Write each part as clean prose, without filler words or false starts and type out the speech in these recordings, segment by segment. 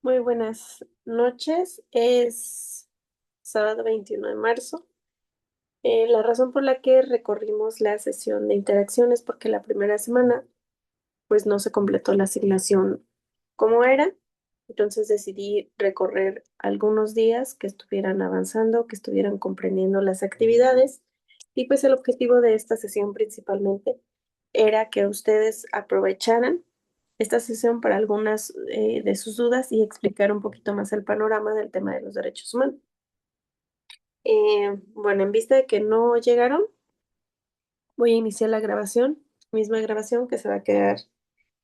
Muy buenas noches. Es sábado 21 de marzo. La razón por la que recorrimos la sesión de interacción es porque la primera semana pues no se completó la asignación como era. Entonces decidí recorrer algunos días que estuvieran avanzando, que estuvieran comprendiendo las actividades. Y pues el objetivo de esta sesión principalmente era que ustedes aprovecharan esta sesión para algunas de sus dudas y explicar un poquito más el panorama del tema de los derechos humanos. Bueno, en vista de que no llegaron, voy a iniciar la grabación, misma grabación que se va a quedar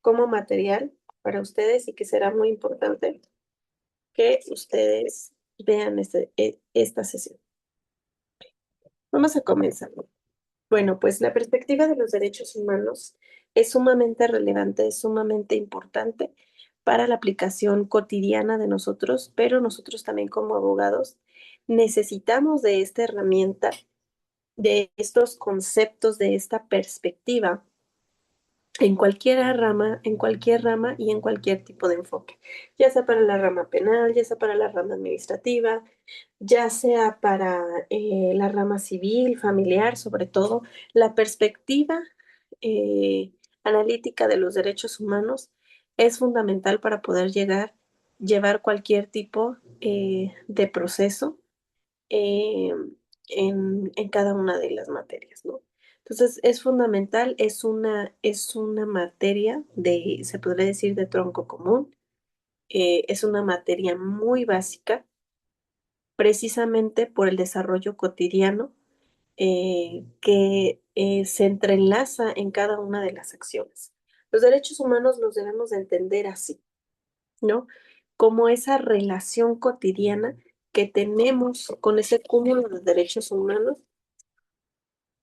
como material para ustedes y que será muy importante que ustedes vean esta sesión. Vamos a comenzar. Bueno, pues la perspectiva de los derechos humanos es sumamente relevante, es sumamente importante para la aplicación cotidiana de nosotros, pero nosotros también como abogados necesitamos de esta herramienta, de estos conceptos, de esta perspectiva en cualquier rama y en cualquier tipo de enfoque, ya sea para la rama penal, ya sea para la rama administrativa, ya sea para la rama civil, familiar, sobre todo, la perspectiva eh, analítica de los derechos humanos es fundamental para poder llevar cualquier tipo de proceso eh, en cada una de las materias, ¿no? Entonces, es fundamental, es una materia se podría decir, de tronco común, es una materia muy básica precisamente por el desarrollo cotidiano que se entrelaza en cada una de las acciones. Los derechos humanos los debemos de entender así, ¿no? Como esa relación cotidiana que tenemos con ese cúmulo de derechos humanos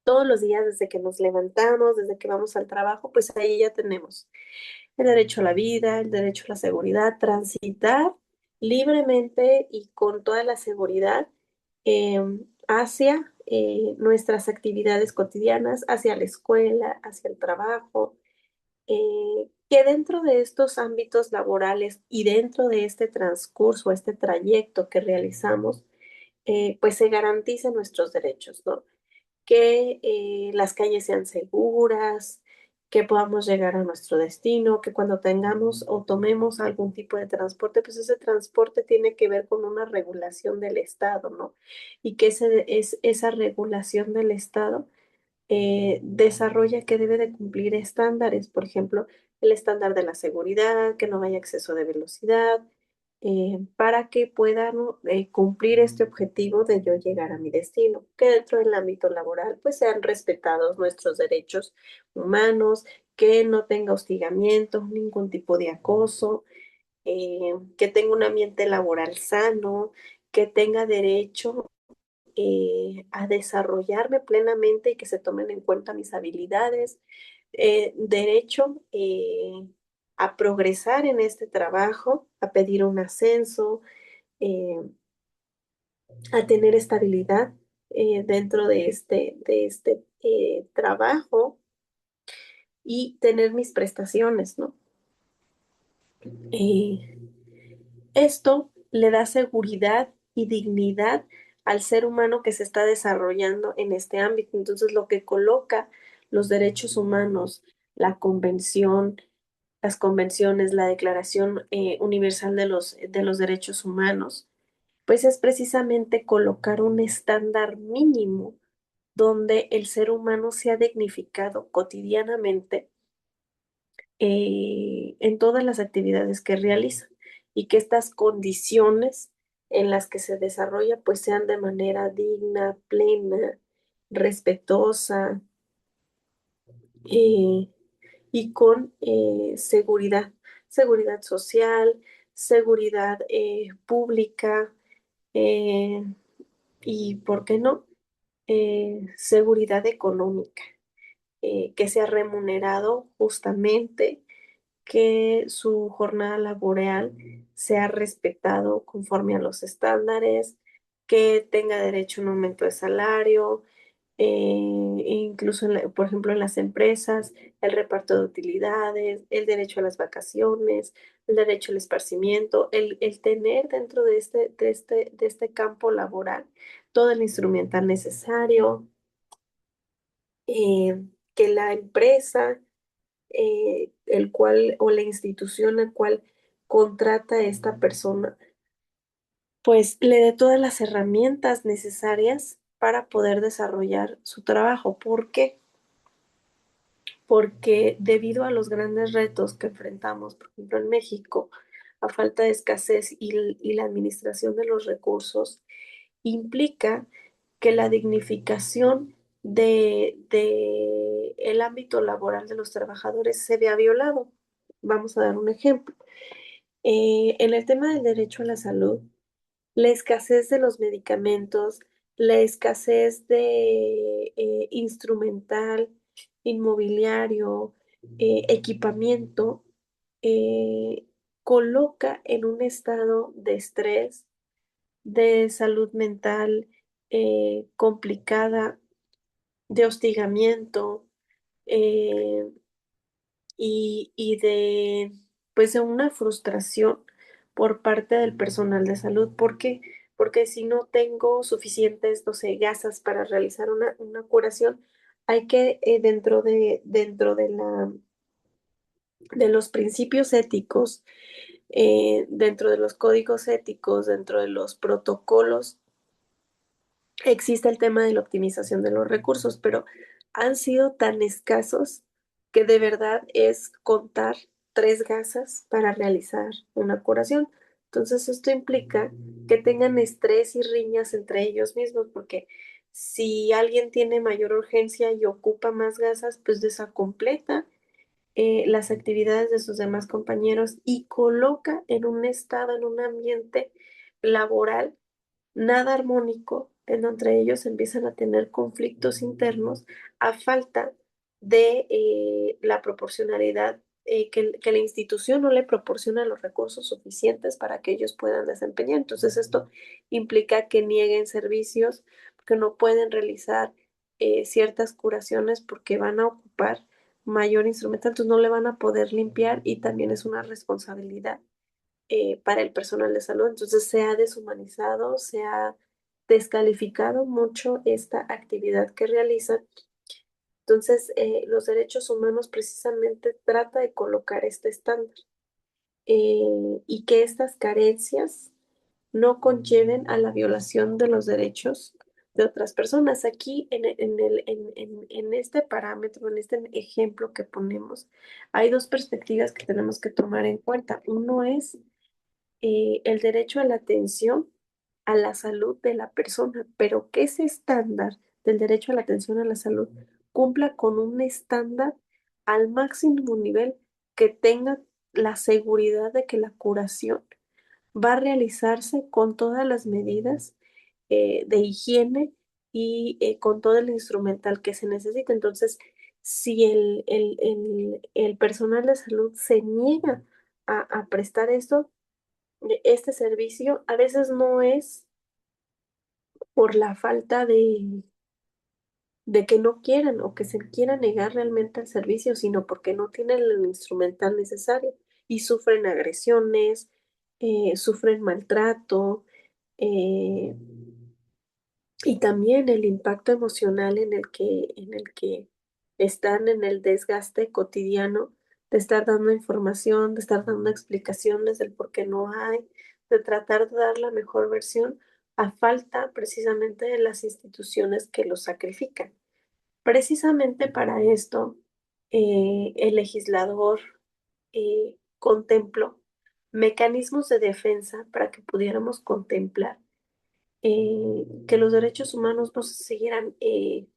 todos los días desde que nos levantamos, desde que vamos al trabajo, pues ahí ya tenemos el derecho a la vida, el derecho a la seguridad, transitar libremente y con toda la seguridad hacia nuestras actividades cotidianas, hacia la escuela, hacia el trabajo, que dentro de estos ámbitos laborales y dentro de este transcurso, este trayecto que realizamos, pues se garanticen nuestros derechos, ¿no? Que las calles sean seguras, que podamos llegar a nuestro destino, que cuando tengamos o tomemos algún tipo de transporte, pues ese transporte tiene que ver con una regulación del Estado, ¿no? Y que esa regulación del Estado desarrolla que debe de cumplir estándares, por ejemplo, el estándar de la seguridad, que no haya exceso de velocidad, para que puedan cumplir este objetivo de yo llegar a mi destino, que dentro del ámbito laboral pues sean respetados nuestros derechos humanos, que no tenga hostigamiento, ningún tipo de acoso, que tenga un ambiente laboral sano, que tenga derecho a desarrollarme plenamente y que se tomen en cuenta mis habilidades, derecho a progresar en este trabajo, a pedir un ascenso, eh, a tener estabilidad dentro de este trabajo y tener mis prestaciones, ¿no? Eh, Esto le da seguridad y dignidad al ser humano que se está desarrollando en este ámbito. Entonces, lo que coloca los derechos humanos, la convención, las convenciones, la Declaración Universal de los Derechos Humanos, pues es precisamente colocar un estándar mínimo donde el ser humano sea dignificado cotidianamente en todas las actividades que realiza y que estas condiciones en las que se desarrolla pues sean de manera digna, plena, respetuosa eh, y con seguridad, seguridad social, seguridad pública eh, y, ¿por qué no? Seguridad económica, que sea remunerado justamente, que su jornada laboral sea respetado conforme a los estándares, que tenga derecho a un aumento de salario, incluso, por ejemplo, en las empresas, el reparto de utilidades, el derecho a las vacaciones, el derecho al esparcimiento, el tener dentro de este campo laboral todo el instrumental necesario, eh, que la empresa, el cual o la institución al cual contrata a esta persona, pues le dé todas las herramientas necesarias para poder desarrollar su trabajo. ¿Por qué? Porque debido a los grandes retos que enfrentamos, por ejemplo, en México, a falta de escasez y la administración de los recursos, implica que la dignificación de el ámbito laboral de los trabajadores se vea violado. Vamos a dar un ejemplo. En el tema del derecho a la salud, la escasez de los medicamentos, la escasez de instrumental, inmobiliario, equipamiento, eh, coloca en un estado de estrés, de salud mental complicada, de hostigamiento, eh, y de, pues, de una frustración por parte del personal de salud. ¿Por qué? Porque si no tengo suficientes, no sé, gasas para realizar una curación, hay que, de los principios éticos, dentro de los códigos éticos, dentro de los protocolos, existe el tema de la optimización de los recursos, pero han sido tan escasos que de verdad es contar tres gasas para realizar una curación. Entonces, esto implica que tengan estrés y riñas entre ellos mismos, porque si alguien tiene mayor urgencia y ocupa más gasas, pues desacompleta las actividades de sus demás compañeros y coloca en un estado, en un ambiente laboral nada armónico, en donde ellos empiezan a tener conflictos internos a falta de la proporcionalidad, que la institución no le proporciona los recursos suficientes para que ellos puedan desempeñar. Entonces, esto implica que nieguen servicios, que no pueden realizar ciertas curaciones porque van a ocupar mayor instrumento, entonces no le van a poder limpiar y también es una responsabilidad para el personal de salud. Entonces se ha deshumanizado, se ha descalificado mucho esta actividad que realizan. Entonces, los derechos humanos precisamente trata de colocar este estándar, y que estas carencias no conlleven a la violación de los derechos de otras personas. Aquí en este parámetro, en este ejemplo que ponemos, hay dos perspectivas que tenemos que tomar en cuenta. Uno es el derecho a la atención a la salud de la persona, pero que ese estándar del derecho a la atención a la salud cumpla con un estándar al máximo nivel, que tenga la seguridad de que la curación va a realizarse con todas las medidas de higiene y con todo el instrumental que se necesita. Entonces, si el personal de salud se niega a prestar esto, este servicio, a veces no es por la falta de que no quieran o que se quieran negar realmente al servicio, sino porque no tienen el instrumental necesario y sufren agresiones, sufren maltrato, eh, y también el impacto emocional en el que están, en el desgaste cotidiano de estar dando información, de estar dando explicaciones del por qué no hay, de tratar de dar la mejor versión a falta precisamente de las instituciones que los sacrifican. Precisamente para esto, el legislador contempló mecanismos de defensa para que pudiéramos contemplar que los derechos humanos no se siguieran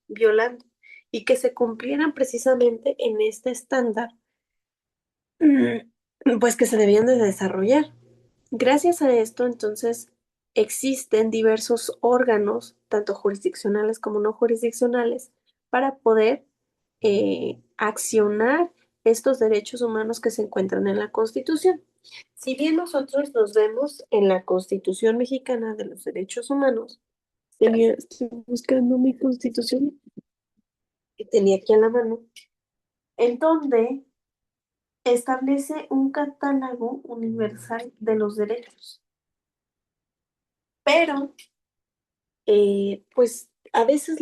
violando y que se cumplieran precisamente en este estándar, pues que se debían de desarrollar. Gracias a esto, entonces, existen diversos órganos, tanto jurisdiccionales como no jurisdiccionales, para poder accionar estos derechos humanos que se encuentran en la Constitución. Si bien nosotros nos vemos en la Constitución mexicana de los derechos humanos, estoy buscando mi Constitución. que tenía aquí a la mano, en donde establece un catálogo universal de los derechos. Pero, pues a veces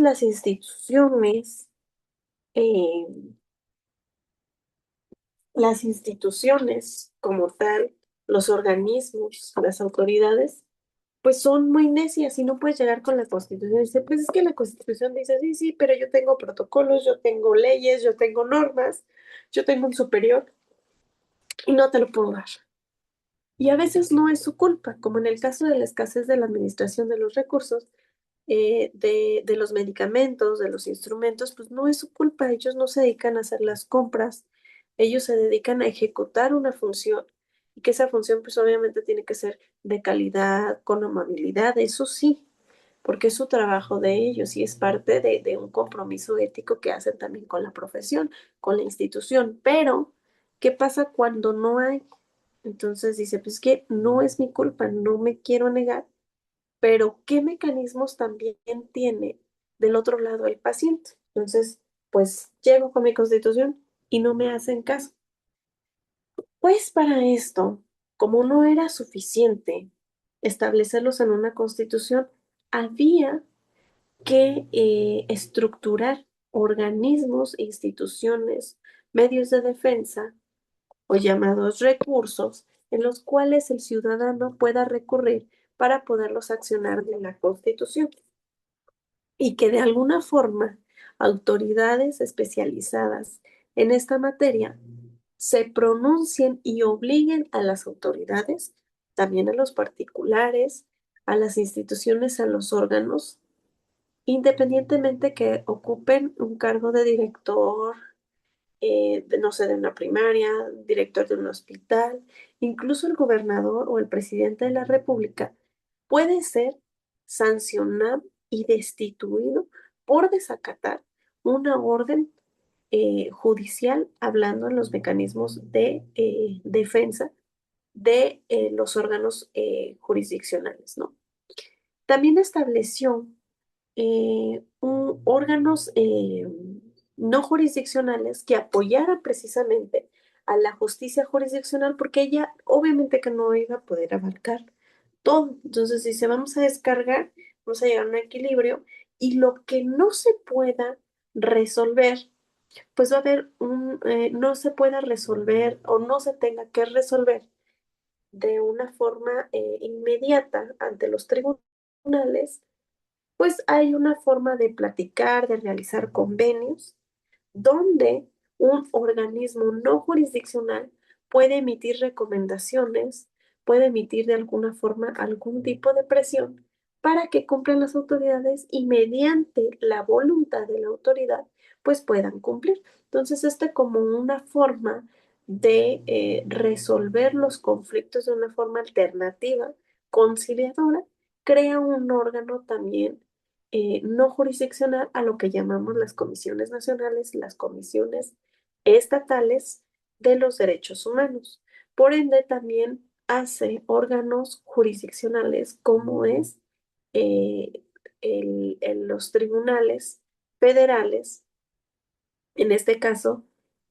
eh, las instituciones como tal, los organismos, las autoridades, pues son muy necias y no puedes llegar con la Constitución y decir, pues es que la Constitución dice, sí, sí, pero yo tengo protocolos, yo tengo leyes, yo tengo normas, yo tengo un superior y no te lo puedo dar. Y a veces no es su culpa, como en el caso de la escasez de la administración de los recursos, de los medicamentos, de los instrumentos, pues no es su culpa. Ellos no se dedican a hacer las compras, ellos se dedican a ejecutar una función y que esa función pues obviamente tiene que ser de calidad, con amabilidad, eso sí, porque es su trabajo de ellos y es parte de un compromiso ético que hacen también con la profesión, con la institución. Pero, ¿qué pasa cuando no hay? Entonces dice, pues que no es mi culpa, no me quiero negar, pero ¿qué mecanismos también tiene del otro lado el paciente? Entonces, pues llego con mi constitución y no me hacen caso. Pues para esto, como no era suficiente establecerlos en una constitución, había que estructurar organismos, instituciones, medios de defensa o llamados recursos en los cuales el ciudadano pueda recurrir para poderlos accionar de la Constitución y que de alguna forma autoridades especializadas en esta materia se pronuncien y obliguen a las autoridades, también a los particulares, a las instituciones, a los órganos, independientemente que ocupen un cargo de director, no sé, de una primaria, director de un hospital, incluso el gobernador o el presidente de la República puede ser sancionado y destituido por desacatar una orden judicial, hablando en los mecanismos de defensa de los órganos jurisdiccionales, ¿no? También estableció órganos no jurisdiccionales que apoyaran precisamente a la justicia jurisdiccional, porque ella obviamente que no iba a poder abarcar todo. Entonces dice, vamos a descargar, vamos a llegar a un equilibrio y lo que no se pueda resolver, pues va a haber no se pueda resolver o no se tenga que resolver de una forma inmediata ante los tribunales, pues hay una forma de platicar, de realizar convenios, donde un organismo no jurisdiccional puede emitir recomendaciones, puede emitir de alguna forma algún tipo de presión para que cumplan las autoridades y mediante la voluntad de la autoridad, pues puedan cumplir. Entonces, como una forma de resolver los conflictos de una forma alternativa, conciliadora, crea un órgano también no jurisdiccional a lo que llamamos las comisiones nacionales, las comisiones estatales de los derechos humanos. Por ende, también hace órganos jurisdiccionales como es eh, los tribunales federales, en este caso,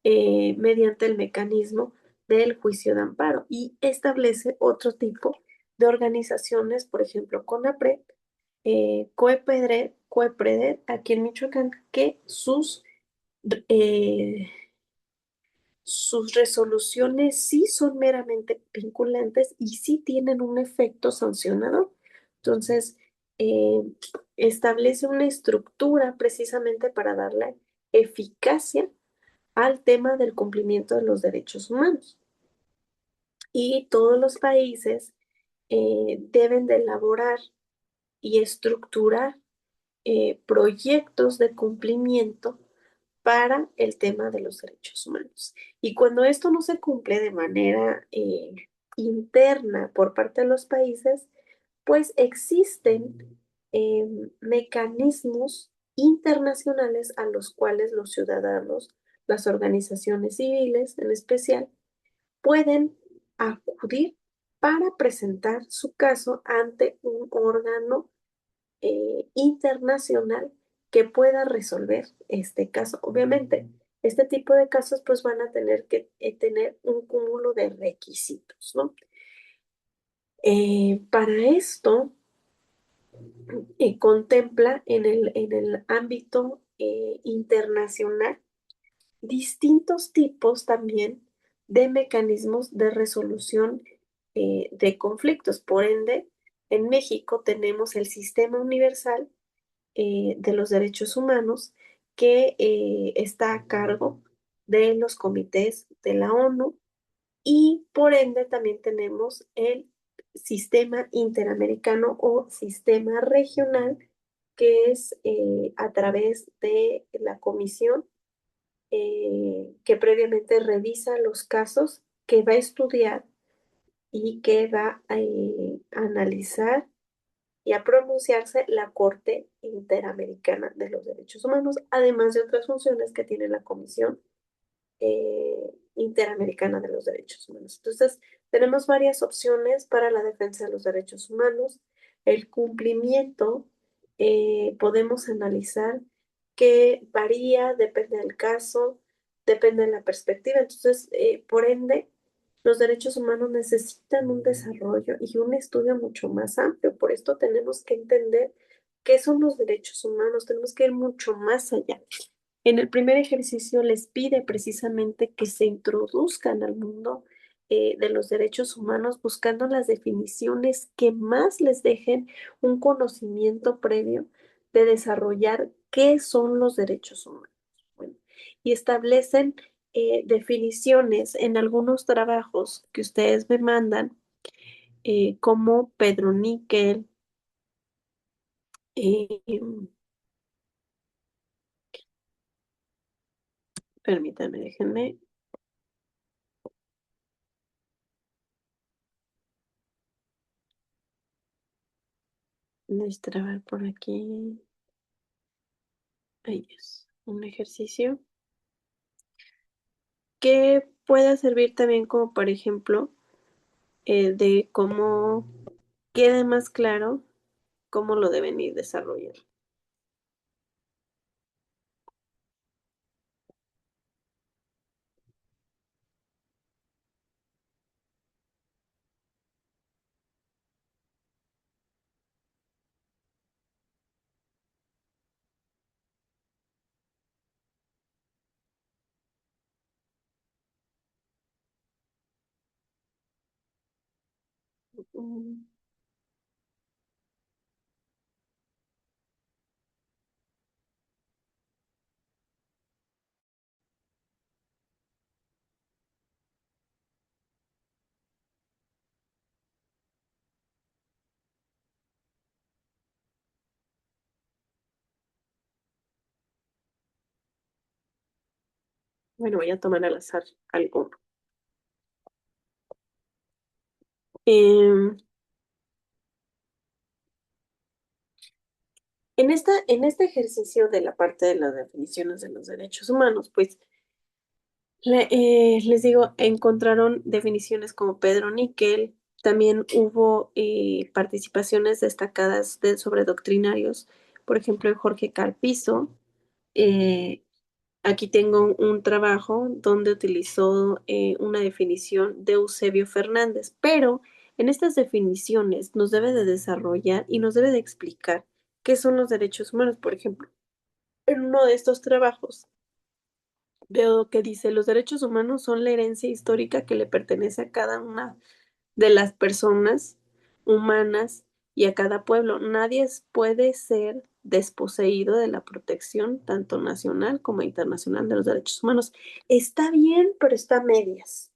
mediante el mecanismo del juicio de amparo y establece otro tipo de organizaciones, por ejemplo, CONAPRED, COEPRED, aquí en Michoacán, que eh, sus resoluciones sí son meramente vinculantes y sí tienen un efecto sancionador. Entonces, eh, establece una estructura precisamente para darle eficacia al tema del cumplimiento de los derechos humanos. Y todos los países deben de elaborar y estructurar proyectos de cumplimiento para el tema de los derechos humanos. Y cuando esto no se cumple de manera interna por parte de los países, pues existen mecanismos internacionales a los cuales los ciudadanos, las organizaciones civiles en especial, pueden acudir para presentar su caso ante un órgano internacional que pueda resolver este caso. Obviamente, este tipo de casos pues van a tener que tener un cúmulo de requisitos, ¿no? Para esto, contempla en el ámbito internacional distintos tipos también de mecanismos de resolución de conflictos. Por ende, en México tenemos el Sistema Universal de los Derechos Humanos que está a cargo de los comités de la ONU y por ende también tenemos el Sistema Interamericano o Sistema Regional que es a través de la Comisión que previamente revisa los casos, que va a estudiar y que va a analizar y a pronunciarse la Corte Interamericana de los Derechos Humanos, además de otras funciones que tiene la Comisión Interamericana de los Derechos Humanos. Entonces, tenemos varias opciones para la defensa de los derechos humanos. El cumplimiento, podemos analizar que varía, depende del caso, depende de la perspectiva. Entonces, por ende, los derechos humanos necesitan un desarrollo y un estudio mucho más amplio. Por esto tenemos que entender qué son los derechos humanos, tenemos que ir mucho más allá. En el primer ejercicio les pide precisamente que se introduzcan al mundo de los derechos humanos buscando las definiciones que más les dejen un conocimiento previo de desarrollar qué son los derechos humanos. Bueno, y establecen definiciones en algunos trabajos que ustedes me mandan, como Pedro Níquel, eh, permítanme, déjenme destrabar por aquí. Ahí es un ejercicio que pueda servir también como, por ejemplo, de cómo quede más claro cómo lo deben ir desarrollando. Mm, Bueno, voy a tomar al azar alguno. Em, en este ejercicio de la parte de las definiciones de los derechos humanos, pues les digo, encontraron definiciones como Pedro Níquel, también hubo participaciones destacadas sobre doctrinarios, por ejemplo, de Jorge Carpizo. Eh, Aquí tengo un trabajo donde utilizó una definición de Eusebio Fernández, pero en estas definiciones nos debe de desarrollar y nos debe de explicar qué son los derechos humanos. Por ejemplo, en uno de estos trabajos veo que dice, los derechos humanos son la herencia histórica que le pertenece a cada una de las personas humanas y a cada pueblo. Nadie puede ser desposeído de la protección tanto nacional como internacional de los derechos humanos. Está bien, pero está a medias.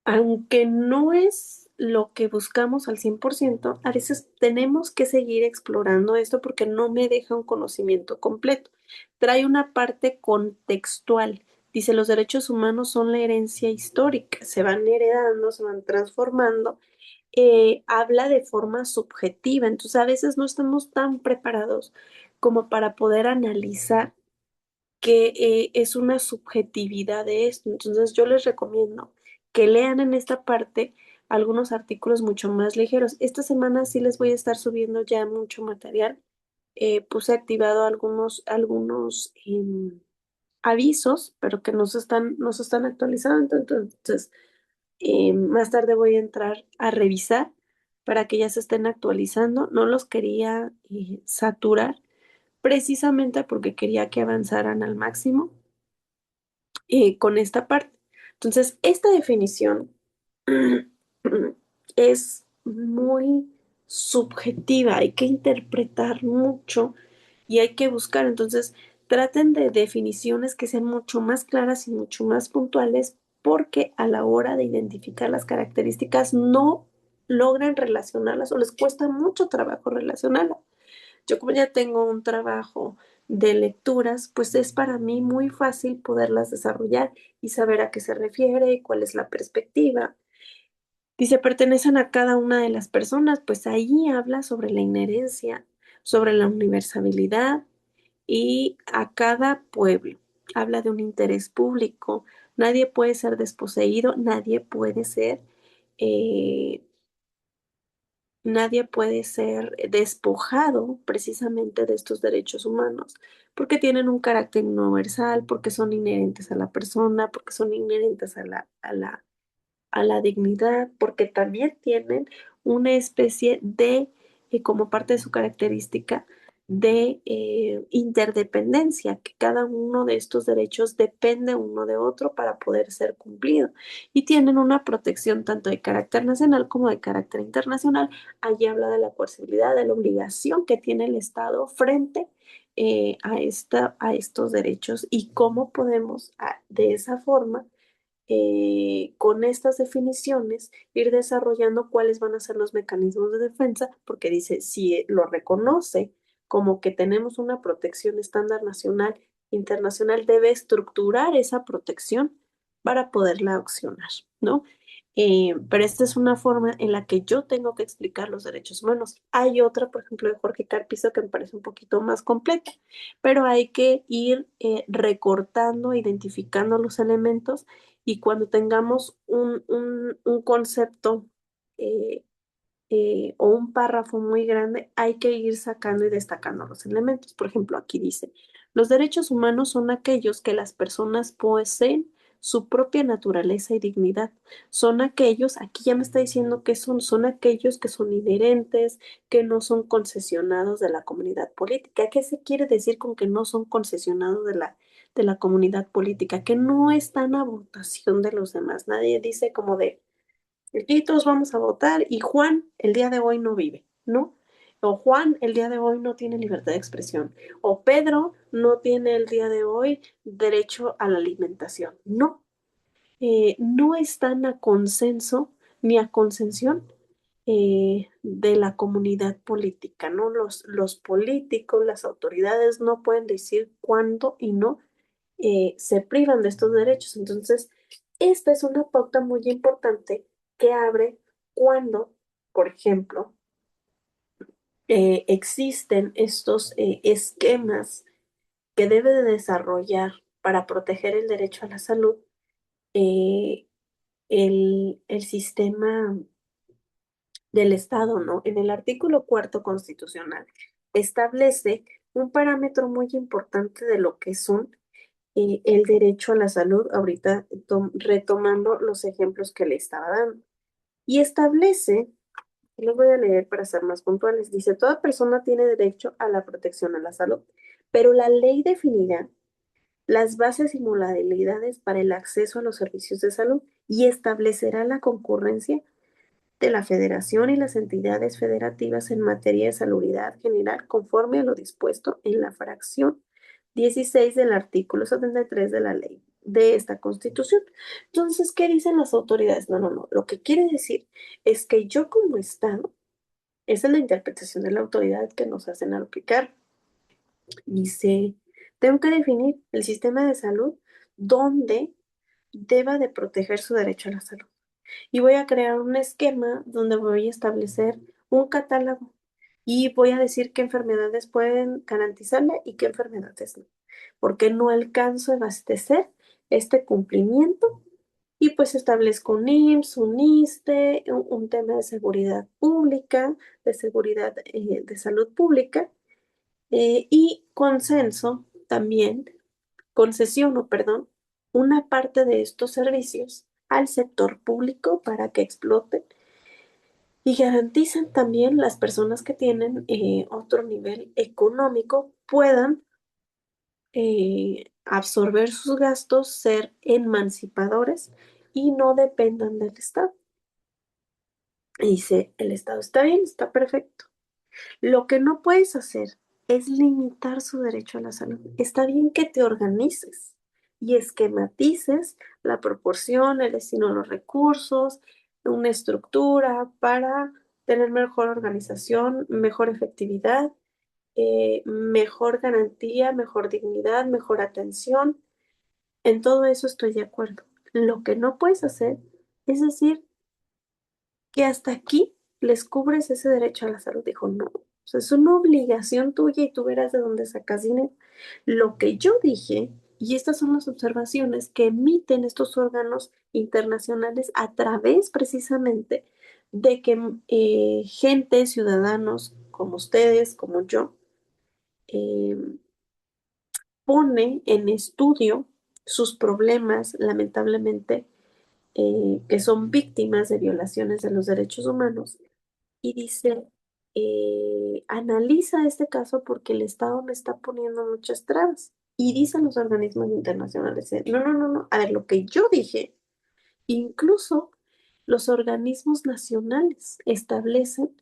Aunque no es lo que buscamos al 100%, a veces tenemos que seguir explorando esto porque no me deja un conocimiento completo. Trae una parte contextual. Dice, los derechos humanos son la herencia histórica, se van heredando, se van transformando. Habla de forma subjetiva, entonces a veces no estamos tan preparados como para poder analizar que es una subjetividad de esto. Entonces yo les recomiendo que lean en esta parte algunos artículos mucho más ligeros. Esta semana sí les voy a estar subiendo ya mucho material puse activado algunos avisos, pero que no se están actualizando. Entonces, más tarde voy a entrar a revisar para que ya se estén actualizando. No los quería saturar precisamente porque quería que avanzaran al máximo con esta parte. Entonces, esta definición es muy subjetiva, hay que interpretar mucho y hay que buscar. Entonces, traten de definiciones que sean mucho más claras y mucho más puntuales porque a la hora de identificar las características no logran relacionarlas o les cuesta mucho trabajo relacionarlas. Yo como ya tengo un trabajo de lecturas, pues es para mí muy fácil poderlas desarrollar y saber a qué se refiere y cuál es la perspectiva. Dice, pertenecen a cada una de las personas, pues ahí habla sobre la inherencia, sobre la universalidad y a cada pueblo. Habla de un interés público. Nadie puede ser desposeído, eh, nadie puede ser despojado precisamente de estos derechos humanos, porque tienen un carácter universal, porque son inherentes a la persona, porque son inherentes a la dignidad, porque también tienen una especie de, como parte de su característica, de interdependencia, que cada uno de estos derechos depende uno de otro para poder ser cumplido. Y tienen una protección tanto de carácter nacional como de carácter internacional. Allí habla de la posibilidad, de la obligación que tiene el Estado frente a estos derechos y cómo podemos de esa forma con estas definiciones, ir desarrollando cuáles van a ser los mecanismos de defensa, porque dice, si lo reconoce como que tenemos una protección estándar nacional, internacional, debe estructurar esa protección para poderla accionar, ¿no? Pero esta es una forma en la que yo tengo que explicar los derechos humanos. Hay otra, por ejemplo, de Jorge Carpizo, que me parece un poquito más completa, pero hay que ir recortando, identificando los elementos y cuando tengamos un concepto eh, o un párrafo muy grande, hay que ir sacando y destacando los elementos. Por ejemplo, aquí dice, los derechos humanos son aquellos que las personas poseen su propia naturaleza y dignidad. Son aquellos, aquí ya me está diciendo que son aquellos que son inherentes, que no son concesionados de la comunidad política. ¿Qué se quiere decir con que no son concesionados de la comunidad política? Que no están a votación de los demás. Nadie dice como de aquí todos vamos a votar y Juan el día de hoy no vive, ¿no? O Juan el día de hoy no tiene libertad de expresión. O Pedro no tiene el día de hoy derecho a la alimentación. No, no están a consenso ni a consensión de la comunidad política, ¿no? Los políticos, las autoridades no pueden decir cuándo y no se privan de estos derechos. Entonces, esta es una pauta muy importante que abre cuando, por ejemplo, existen estos esquemas que debe de desarrollar para proteger el derecho a la salud, eh, el sistema del Estado, ¿no? En el artículo cuarto constitucional establece un parámetro muy importante de lo que son el derecho a la salud, ahorita retomando los ejemplos que le estaba dando. Y establece, y los voy a leer para ser más puntuales, dice, toda persona tiene derecho a la protección a la salud, pero la ley definirá las bases y modalidades para el acceso a los servicios de salud y establecerá la concurrencia de la Federación y las entidades federativas en materia de salubridad general conforme a lo dispuesto en la fracción 16 del artículo 73 de la ley de esta Constitución. Entonces, ¿qué dicen las autoridades? No, no, no. Lo que quiere decir es que yo como Estado, esa es la interpretación de la autoridad que nos hacen aplicar. Dice, tengo que definir el sistema de salud donde deba de proteger su derecho a la salud y voy a crear un esquema donde voy a establecer un catálogo y voy a decir qué enfermedades pueden garantizarle y qué enfermedades no, porque no alcanzo a abastecer este cumplimiento y pues establezco un IMSS, un ISSSTE, un tema de seguridad pública, de seguridad de salud pública Y consenso también, concesiono, perdón, una parte de estos servicios al sector público para que exploten y garanticen también las personas que tienen otro nivel económico puedan absorber sus gastos, ser emancipadores y no dependan del Estado. Y dice, el Estado está bien, está perfecto. Lo que no puedes hacer es limitar su derecho a la salud. Está bien que te organices y esquematices la proporción, el destino de los recursos, una estructura para tener mejor organización, mejor efectividad, mejor garantía, mejor dignidad, mejor atención. En todo eso estoy de acuerdo. Lo que no puedes hacer es decir que hasta aquí les cubres ese derecho a la salud. Dijo, no, o sea, es una obligación tuya y tú verás de dónde sacas dinero. Lo que yo dije, y estas son las observaciones que emiten estos órganos internacionales a través precisamente de que gente, ciudadanos como ustedes, como yo, eh, pone en estudio sus problemas, lamentablemente, que son víctimas de violaciones de los derechos humanos y dice, analiza este caso porque el Estado me está poniendo muchas trabas. Y dicen los organismos internacionales, no, no, no, no, a ver, lo que yo dije, incluso los organismos nacionales establecen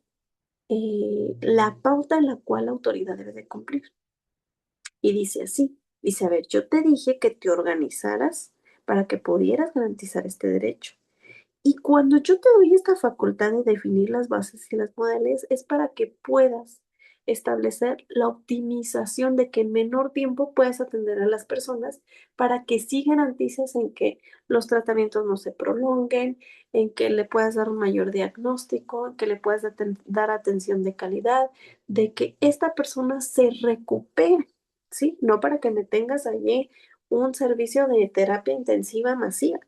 la pauta en la cual la autoridad debe de cumplir. Y dice así, dice, a ver, yo te dije que te organizaras para que pudieras garantizar este derecho. Y cuando yo te doy esta facultad de definir las bases y las modales, es para que puedas establecer la optimización de que en menor tiempo puedas atender a las personas para que sí garantices en que los tratamientos no se prolonguen, en que le puedas dar un mayor diagnóstico, en que le puedas dar atención de calidad, de que esta persona se recupere, ¿sí? No para que me tengas allí un servicio de terapia intensiva masiva.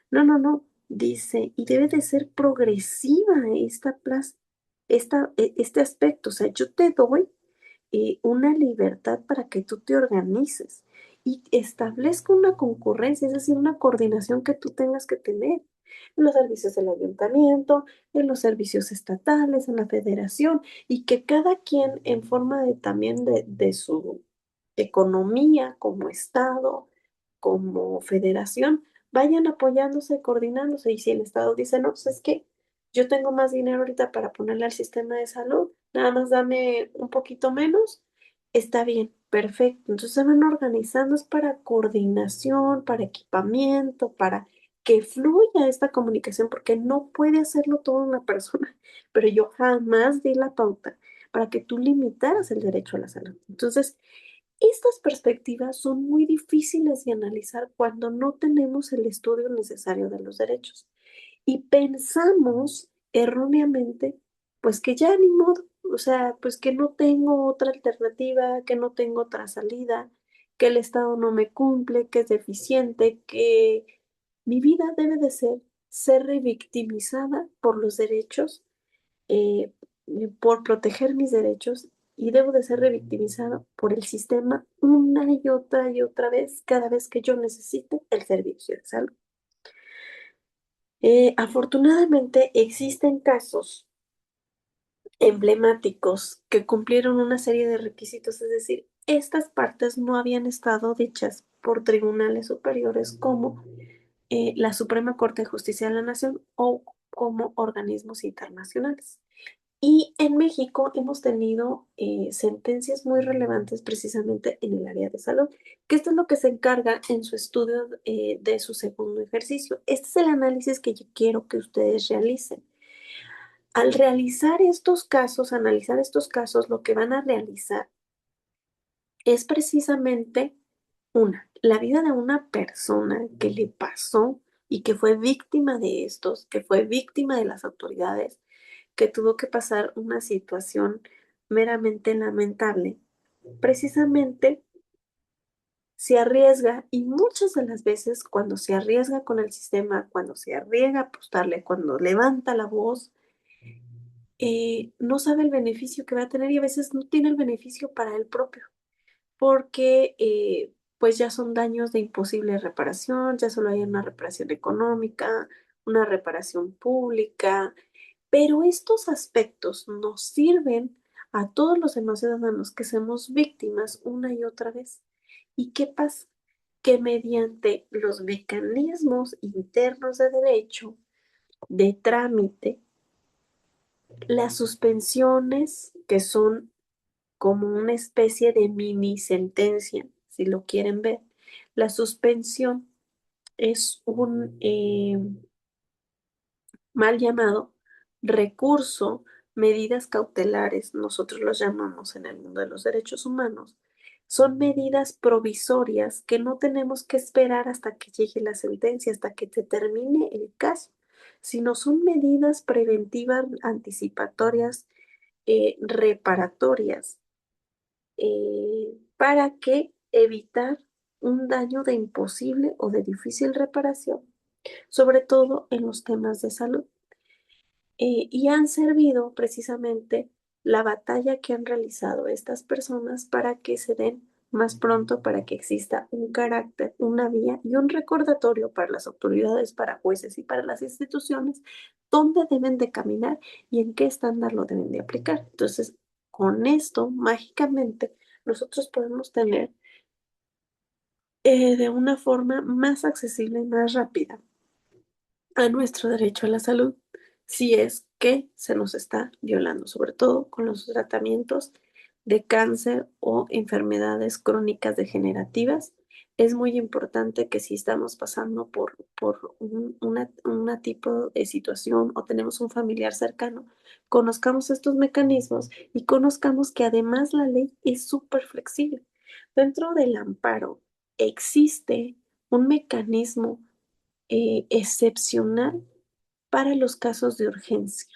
No, no, no. Dice, y debe de ser progresiva este aspecto. O sea, yo te doy una libertad para que tú te organices y establezca una concurrencia, es decir, una coordinación que tú tengas que tener en los servicios del ayuntamiento, en los servicios estatales, en la federación, y que cada quien en forma de también de su economía como estado, como federación, vayan apoyándose, coordinándose. Y si el estado dice, no, pues es que yo tengo más dinero ahorita para ponerle al sistema de salud, nada más dame un poquito menos, está bien, perfecto. Entonces se van organizando, es para coordinación, para equipamiento, para que fluya esta comunicación, porque no puede hacerlo toda una persona, pero yo jamás di la pauta para que tú limitaras el derecho a la salud. Entonces, estas perspectivas son muy difíciles de analizar cuando no tenemos el estudio necesario de los derechos y pensamos erróneamente, pues que ya ni modo, o sea, pues que no tengo otra alternativa, que no tengo otra salida, que el Estado no me cumple, que es deficiente, que mi vida debe de ser revictimizada por los derechos, eh, por proteger mis derechos y debo de ser revictimizada por el sistema una y otra vez cada vez que yo necesite el servicio de salud. Afortunadamente existen casos emblemáticos que cumplieron una serie de requisitos, es decir, estas partes no habían estado dichas por tribunales superiores como la Suprema Corte de Justicia de la Nación o como organismos internacionales. Y en México hemos tenido sentencias muy relevantes precisamente en el área de salud, que esto es lo que se encarga en su estudio de su segundo ejercicio. Este es el análisis que yo quiero que ustedes realicen. Al realizar estos casos, analizar estos casos, lo que van a realizar es precisamente la vida de una persona que le pasó y que fue víctima de estos, que fue víctima de las autoridades, que tuvo que pasar una situación meramente lamentable, precisamente se arriesga y muchas de las veces cuando se arriesga con el sistema, cuando se arriesga a apostarle, cuando levanta la voz, no sabe el beneficio que va a tener y a veces no tiene el beneficio para él propio, porque pues ya son daños de imposible reparación, ya solo hay una reparación económica, una reparación pública, pero estos aspectos nos sirven a todos los demás ciudadanos que somos víctimas una y otra vez. ¿Y qué pasa? Que mediante los mecanismos internos de derecho, de trámite, las suspensiones, que son como una especie de mini sentencia, si lo quieren ver, la suspensión es un mal llamado recurso, medidas cautelares, nosotros los llamamos en el mundo de los derechos humanos, son medidas provisorias que no tenemos que esperar hasta que llegue la sentencia, hasta que se termine el caso, sino son medidas preventivas, anticipatorias, reparatorias, para que evitar un daño de imposible o de difícil reparación, sobre todo en los temas de salud. Y han servido precisamente la batalla que han realizado estas personas para que se den más pronto, para que exista un carácter, una vía y un recordatorio para las autoridades, para jueces y para las instituciones, dónde deben de caminar y en qué estándar lo deben de aplicar. Entonces, con esto, mágicamente, nosotros podemos tener de una forma más accesible y más rápida a nuestro derecho a la salud si es que se nos está violando, sobre todo con los tratamientos de cáncer o enfermedades crónicas degenerativas. Es muy importante que si estamos pasando por una tipo de situación o tenemos un familiar cercano, conozcamos estos mecanismos y conozcamos que además la ley es súper flexible. Dentro del amparo existe un mecanismo excepcional para los casos de urgencia.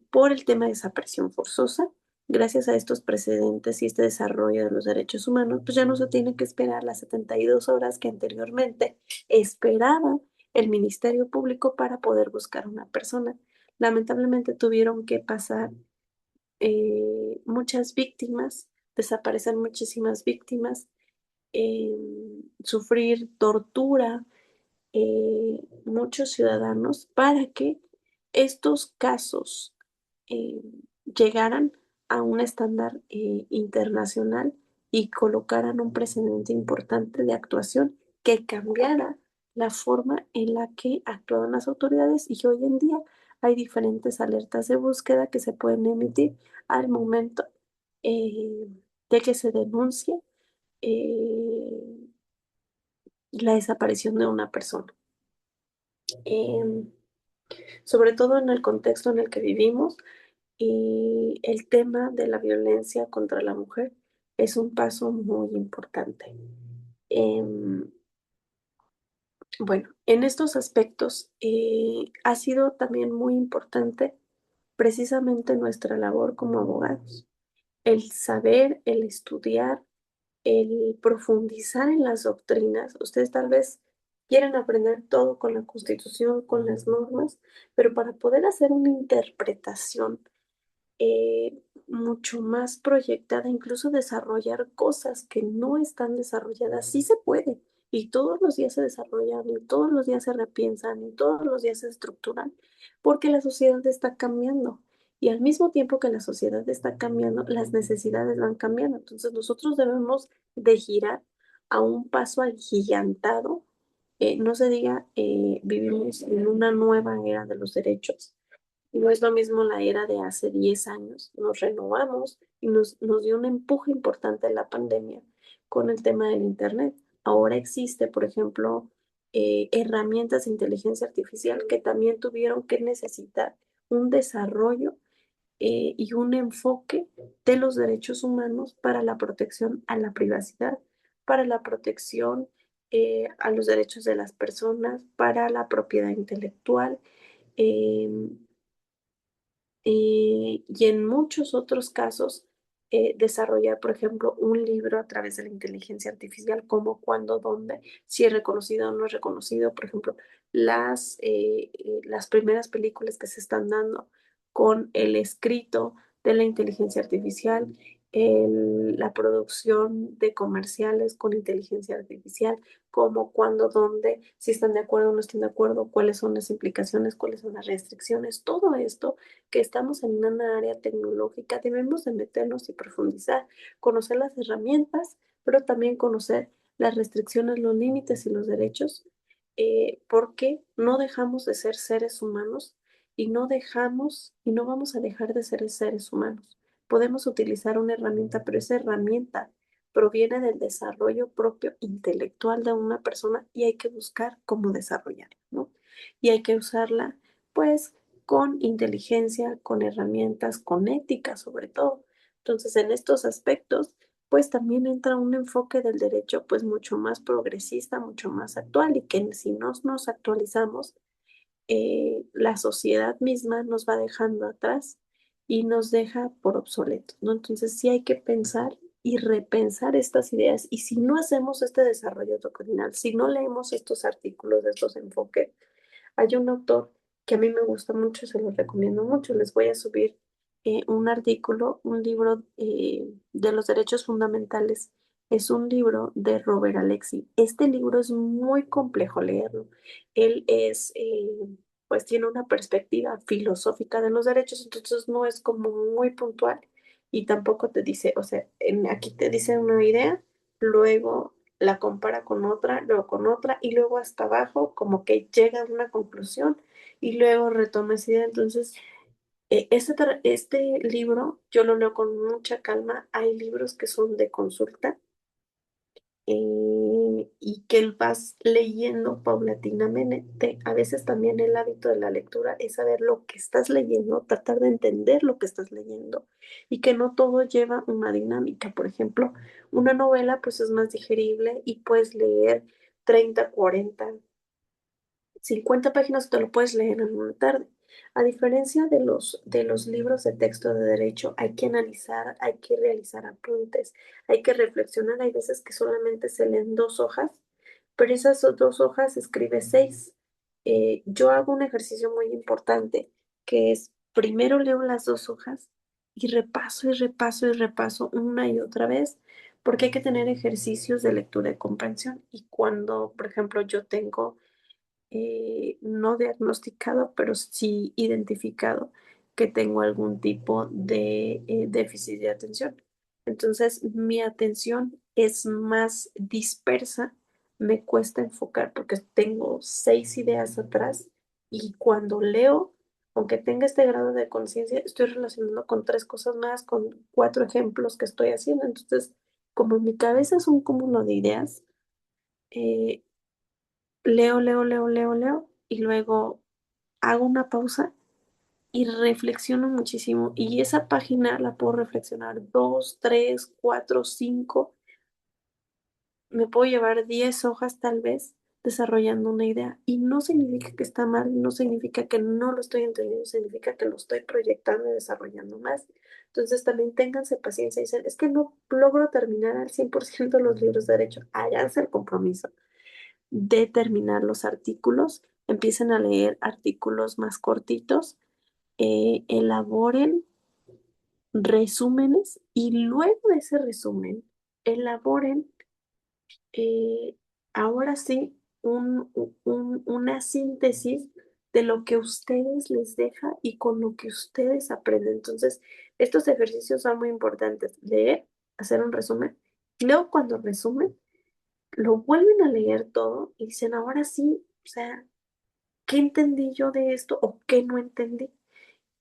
Por el tema de desaparición forzosa, gracias a estos precedentes y este desarrollo de los derechos humanos, pues ya no se tiene que esperar las 72 horas que anteriormente esperaba el Ministerio Público para poder buscar a una persona. Lamentablemente tuvieron que pasar muchas víctimas, desaparecer muchísimas víctimas, sufrir tortura muchos ciudadanos para que estos casos eh, llegaran a un estándar internacional y colocaran un precedente importante de actuación que cambiara la forma en la que actuaban las autoridades y hoy en día hay diferentes alertas de búsqueda que se pueden emitir al momento eh, de que se denuncie eh, la desaparición de una persona. Em, Sobre todo en el contexto en el que vivimos y el tema de la violencia contra la mujer es un paso muy importante. Em, bueno, en estos aspectos ha sido también muy importante precisamente nuestra labor como abogados, el saber, el estudiar, el profundizar en las doctrinas. Ustedes tal vez quieren aprender todo con la Constitución, con las normas, pero para poder hacer una interpretación mucho más proyectada, incluso desarrollar cosas que no están desarrolladas, sí se puede. Y todos los días se desarrollan, y todos los días se repiensan, y todos los días se estructuran, porque la sociedad está cambiando. Y al mismo tiempo que la sociedad está cambiando, las necesidades van cambiando. Entonces nosotros debemos de girar a un paso agigantado. No se diga, vivimos en una nueva era de los derechos, no es lo mismo la era de hace 10 años. Nos renovamos y nos dio un empuje importante en la pandemia con el tema del Internet. Ahora existe, por ejemplo, herramientas de inteligencia artificial que también tuvieron que necesitar un desarrollo y un enfoque de los derechos humanos para la protección a la privacidad, para la protección a los derechos de las personas, para la propiedad intelectual. em, y en muchos otros casos, desarrollar, por ejemplo, un libro a través de la inteligencia artificial, cómo, cuándo, dónde, si es reconocido o no es reconocido. Por ejemplo, las primeras películas que se están dando con el escrito de la inteligencia artificial, la producción de comerciales con inteligencia artificial, cómo, cuándo, dónde, si están de acuerdo o no están de acuerdo, cuáles son las implicaciones, cuáles son las restricciones, todo esto que estamos en una área tecnológica, debemos de meternos y profundizar, conocer las herramientas, pero también conocer las restricciones, los límites y los derechos, porque no dejamos de ser seres humanos y no dejamos y no vamos a dejar de ser seres humanos. Podemos utilizar una herramienta, pero esa herramienta proviene del desarrollo propio intelectual de una persona y hay que buscar cómo desarrollarla, ¿no? Y hay que usarla, pues, con inteligencia, con herramientas, con ética sobre todo. Entonces, en estos aspectos, pues también entra un enfoque del derecho, pues, mucho más progresista, mucho más actual y que si no nos actualizamos, la sociedad misma nos va dejando atrás y nos deja por obsoletos, ¿no? Entonces sí hay que pensar y repensar estas ideas. Y si no hacemos este desarrollo doctrinal, si no leemos estos artículos de estos enfoques, hay un autor que a mí me gusta mucho, se los recomiendo mucho. Les voy a subir un artículo, un libro de los derechos fundamentales. Es un libro de Robert Alexi. Este libro es muy complejo leerlo. Él es, pues tiene una perspectiva filosófica de los derechos, entonces no es como muy puntual y tampoco te dice, o sea, aquí te dice una idea, luego la compara con otra, luego con otra y luego hasta abajo como que llega a una conclusión y luego retoma esa idea. Entonces, este libro yo lo leo con mucha calma. Hay libros que son de consulta y que vas leyendo paulatinamente. A veces también el hábito de la lectura es saber lo que estás leyendo, tratar de entender lo que estás leyendo y que no todo lleva una dinámica. Por ejemplo, una novela pues es más digerible y puedes leer 30, 40, 50 páginas, te lo puedes leer en una tarde. A diferencia de los libros de texto de derecho, hay que analizar, hay que realizar apuntes, hay que reflexionar. Hay veces que solamente se leen 2 hojas, pero esas 2 hojas escribe 6. Yo hago un ejercicio muy importante, que es primero leo las 2 hojas y repaso y repaso y repaso una y otra vez, porque hay que tener ejercicios de lectura y comprensión. Y cuando, por ejemplo, yo tengo no diagnosticado, pero sí identificado que tengo algún tipo de déficit de atención. Entonces, mi atención es más dispersa, me cuesta enfocar porque tengo 6 ideas atrás y cuando leo, aunque tenga este grado de conciencia, estoy relacionando con 3 cosas más, con 4 ejemplos que estoy haciendo. Entonces, como en mi cabeza es un cúmulo de ideas, eh, leo y luego hago una pausa y reflexiono muchísimo. Y esa página la puedo reflexionar 2, 3, 4, 5. Me puedo llevar 10 hojas tal vez desarrollando una idea. Y no significa que está mal, no significa que no lo estoy entendiendo, significa que lo estoy proyectando y desarrollando más. Entonces también ténganse paciencia y dicen, es que no logro terminar al 100% los libros de derecho. Háganse el compromiso de terminar los artículos, empiecen a leer artículos más cortitos, elaboren resúmenes y luego de ese resumen, elaboren eh, ahora sí una síntesis de lo que ustedes les deja y con lo que ustedes aprenden. Entonces, estos ejercicios son muy importantes. Leer, hacer un resumen. Luego, cuando resumen, lo vuelven a leer todo y dicen, ahora sí, o sea, ¿qué entendí yo de esto o qué no entendí?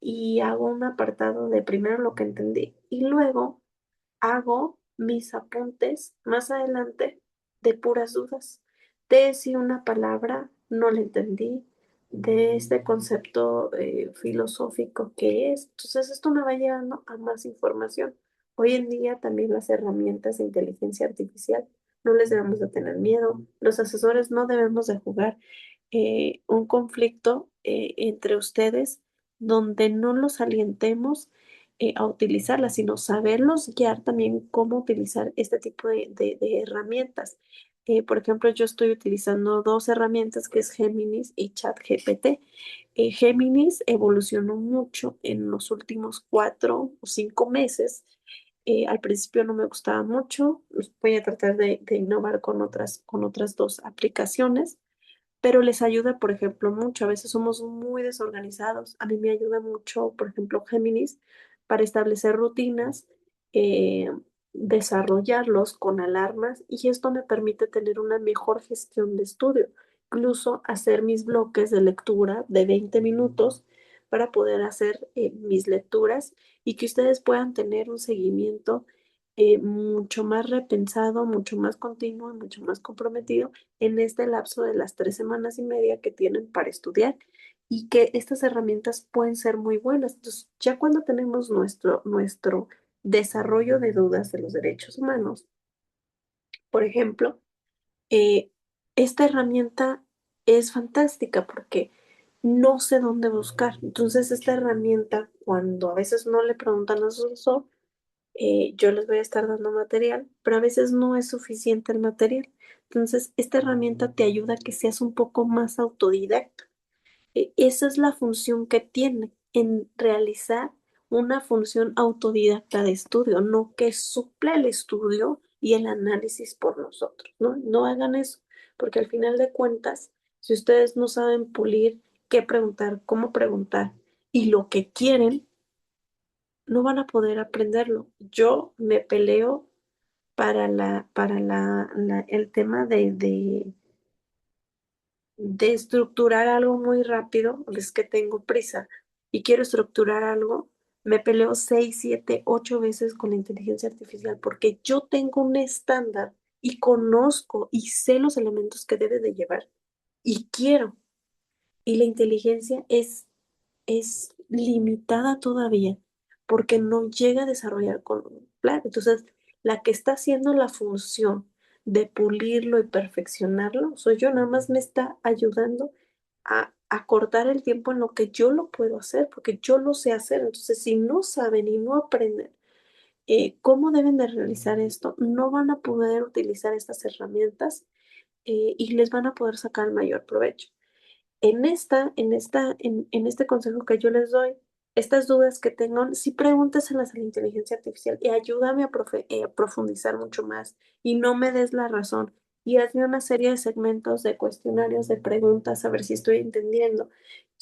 Y hago un apartado de primero lo que entendí y luego hago mis apuntes más adelante de puras dudas, de si una palabra no la entendí, de este concepto filosófico que es. Entonces esto me va llevando a más información. Hoy en día también las herramientas de inteligencia artificial no les debemos de tener miedo. Los asesores no debemos de jugar un conflicto entre ustedes donde no los alientemos a utilizarlas, sino saberlos guiar también cómo utilizar este tipo de herramientas. Por ejemplo, yo estoy utilizando dos herramientas que es Géminis y ChatGPT. Géminis evolucionó mucho en los últimos 4 o 5 meses. Al principio no me gustaba mucho. Voy a tratar de innovar con otras dos aplicaciones, pero les ayuda, por ejemplo, mucho. A veces somos muy desorganizados. A mí me ayuda mucho, por ejemplo, Géminis para establecer rutinas, eh, desarrollarlos con alarmas y esto me permite tener una mejor gestión de estudio. Incluso hacer mis bloques de lectura de 20 minutos para poder hacer mis lecturas y que ustedes puedan tener un seguimiento mucho más repensado, mucho más continuo y mucho más comprometido en este lapso de las 3 semanas y media que tienen para estudiar y que estas herramientas pueden ser muy buenas. Entonces, ya cuando tenemos nuestro desarrollo de dudas de los derechos humanos, por ejemplo, eh, esta herramienta es fantástica porque no sé dónde buscar. Entonces, esta herramienta, cuando a veces no le preguntan a su asesor, yo les voy a estar dando material, pero a veces no es suficiente el material. Entonces, esta herramienta te ayuda a que seas un poco más autodidacta. Esa es la función que tiene en realizar una función autodidacta de estudio, no que suple el estudio y el análisis por nosotros, ¿no? No hagan eso, porque al final de cuentas, si ustedes no saben pulir qué preguntar, cómo preguntar y lo que quieren, no van a poder aprenderlo. Yo me peleo para el tema de estructurar algo muy rápido, es que tengo prisa y quiero estructurar algo, me peleo 6, 7, 8 veces con la inteligencia artificial porque yo tengo un estándar y conozco y sé los elementos que debe de llevar y quiero. Y la inteligencia es limitada todavía porque no llega a desarrollar con un plan. Entonces, la que está haciendo la función de pulirlo y perfeccionarlo soy yo, nada más me está ayudando a cortar el tiempo en lo que yo lo puedo hacer, porque yo lo sé hacer. Entonces, si no saben y no aprenden cómo deben de realizar esto, no van a poder utilizar estas herramientas y les van a poder sacar el mayor provecho. En este consejo que yo les doy, estas dudas que tengan, sí pregúnteselas a la inteligencia artificial y ayúdame a profundizar mucho más y no me des la razón. Y hazme una serie de segmentos de cuestionarios, de preguntas, a ver si estoy entendiendo.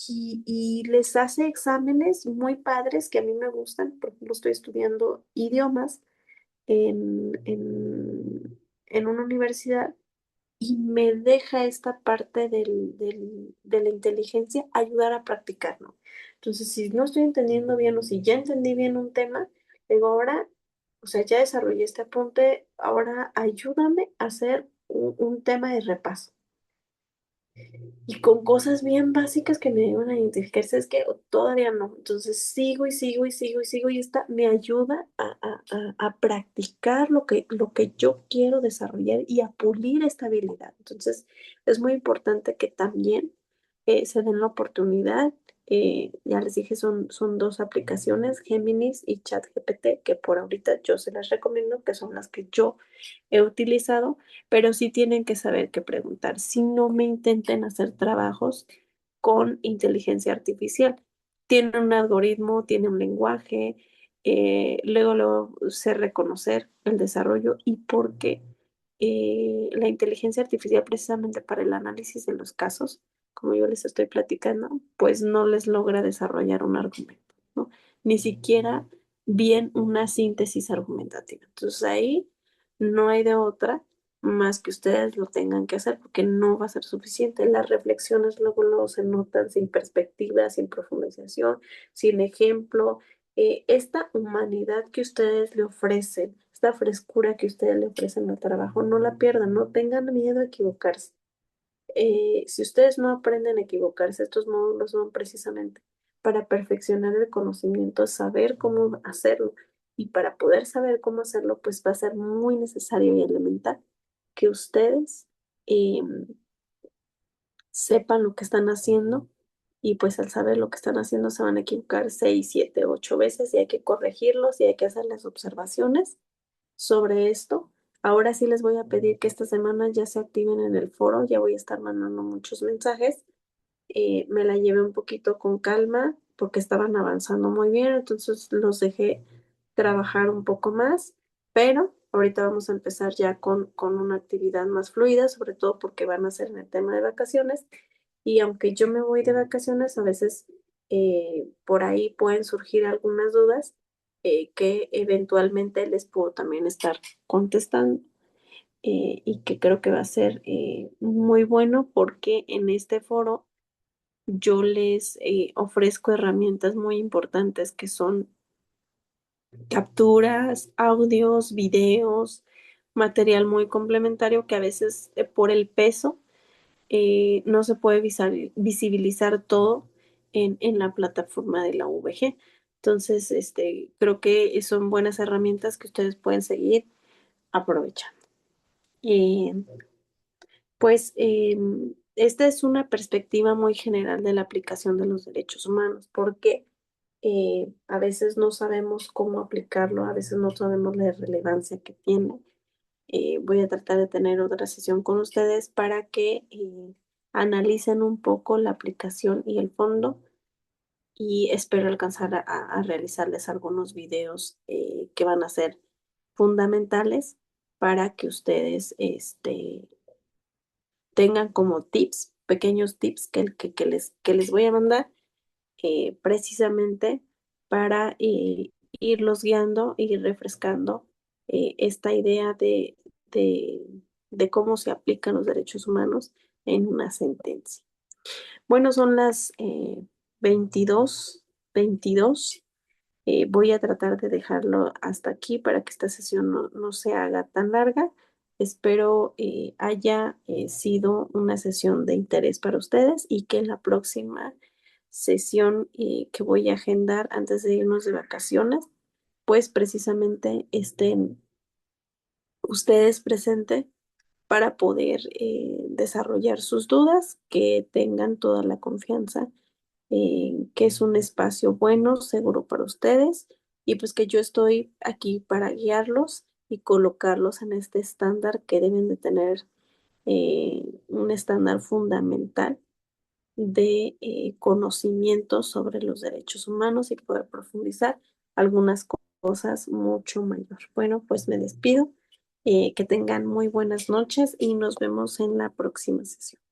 Y les hace exámenes muy padres que a mí me gustan. Por ejemplo, estoy estudiando idiomas en, en, en una universidad y me deja esta parte de la inteligencia ayudar a practicar, ¿no? Entonces, si no estoy entendiendo bien o si ya entendí bien un tema, digo, ahora, o sea, ya desarrollé este apunte, ahora ayúdame a hacer un tema de repaso. Y con cosas bien básicas que me ayudan a identificarse, es que todavía no. Entonces sigo y sigo y sigo y sigo y esta me ayuda a practicar lo que yo quiero desarrollar y a pulir esta habilidad. Entonces es muy importante que también se den la oportunidad. Ya les dije, son dos aplicaciones, Géminis y ChatGPT, que por ahorita yo se las recomiendo, que son las que yo he utilizado, pero sí tienen que saber qué preguntar. Si no me intenten hacer trabajos con inteligencia artificial. Tiene un algoritmo, tiene un lenguaje, luego sé reconocer el desarrollo y porque la inteligencia artificial precisamente para el análisis de los casos, como yo les estoy platicando, pues no les logra desarrollar un argumento, ¿no? Ni siquiera bien una síntesis argumentativa. Entonces ahí no hay de otra más que ustedes lo tengan que hacer porque no va a ser suficiente. Las reflexiones luego se notan sin perspectiva, sin profundización, sin ejemplo. Esta humanidad que ustedes le ofrecen, esta frescura que ustedes le ofrecen al trabajo, no la pierdan, no tengan miedo a equivocarse. Si ustedes no aprenden a equivocarse, estos módulos son precisamente para perfeccionar el conocimiento, saber cómo hacerlo. Y para poder saber cómo hacerlo, pues va a ser muy necesario y elemental que ustedes eh, sepan lo que están haciendo y pues al saber lo que están haciendo se van a equivocar 6, 7, 8 veces y hay que corregirlos y hay que hacerles observaciones sobre esto Ahora sí les voy a pedir que esta semana ya se activen en el foro, ya voy a estar mandando muchos mensajes. Me la llevé un poquito con calma porque estaban avanzando muy bien, entonces los dejé trabajar un poco más, pero ahorita vamos a empezar ya con una actividad más fluida, sobre todo porque van a ser en el tema de vacaciones. Y aunque yo me voy de vacaciones, a veces por ahí pueden surgir algunas dudas que eventualmente les puedo también estar contestando y que creo que va a ser muy bueno porque en este foro yo les ofrezco herramientas muy importantes que son capturas, audios, videos, material muy complementario que a veces por el peso no se puede visibilizar todo en la plataforma de la VG. Entonces, creo que son buenas herramientas que ustedes pueden seguir aprovechando. Eh, esta es una perspectiva muy general de la aplicación de los derechos humanos, porque a veces no sabemos cómo aplicarlo, a veces no sabemos la relevancia que tiene. Voy a tratar de tener otra sesión con ustedes para que analicen un poco la aplicación y el fondo y espero alcanzar a realizarles algunos videos que van a ser fundamentales para que ustedes tengan como tips, pequeños tips que les voy a mandar precisamente para irlos guiando y refrescando esta idea de, de cómo se aplican los derechos humanos en una sentencia. Bueno, son las 22:22. Voy a tratar de dejarlo hasta aquí para que esta sesión no se haga tan larga. Espero haya sido una sesión de interés para ustedes y que en la próxima sesión que voy a agendar antes de irnos de vacaciones, pues precisamente estén ustedes presentes para poder desarrollar sus dudas, que tengan toda la confianza, que es un espacio bueno, seguro para ustedes y pues que yo estoy aquí para guiarlos y colocarlos en este estándar que deben de tener, un estándar fundamental de conocimiento sobre los derechos humanos y poder profundizar algunas cosas mucho mayor. Bueno, pues me despido. Que tengan muy buenas noches y nos vemos en la próxima sesión.